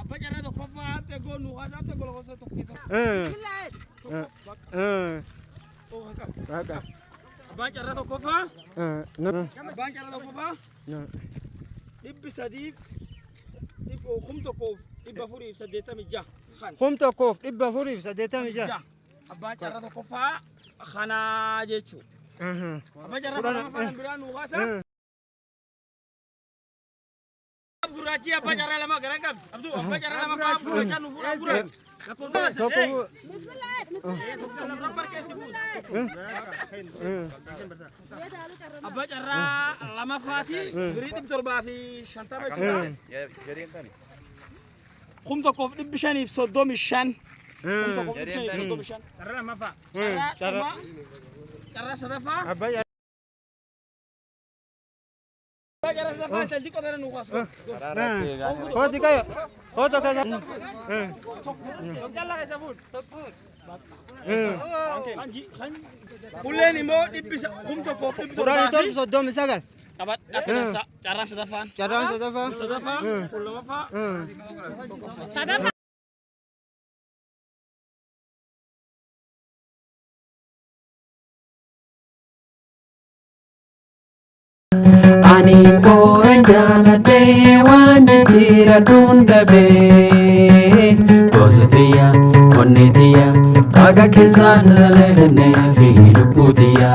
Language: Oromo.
Abbaa carraa tokkoffaa teegoo nuuqaasaa teegoo lakkoofsa tokkisaa. Abbaan carraa tokkoffaa. Abbaan carraa tokkoffaa. Dhibbi sadiif kum tokkoof dhibba afuriif 86. Kum tokkoof dhibba afuriif 86. Abbaan carraa tokkoffaa kanaa jechuudha. Abbaan carraa lamaffaa biraa nuuqaasaa. Gurraachi abbaa carraa lama gara qabdi. Abduu abbaa carraa lama fa'aa gurraacha nu fuudhan fuudhan. Abbaa carraa lama fa'aati birii 750 jechuudha. Kum tokkoof 535. Kum tokkoof 535. Carraa lamaffaa. Carraa sadaffaa. Carraa sadaffaa jalli qotara nu qaasu. Hooti kayo. Hooto kaza. Kulleen immoo kum tokkoof 739. Carraa sadaffaan. Carraan sadaffaa. Sadaffaa. Lamaffaa. Ani koran jalate wan jijjiira dundabe Gositiya, onitiya, kaga kesan lalene fi lubutiya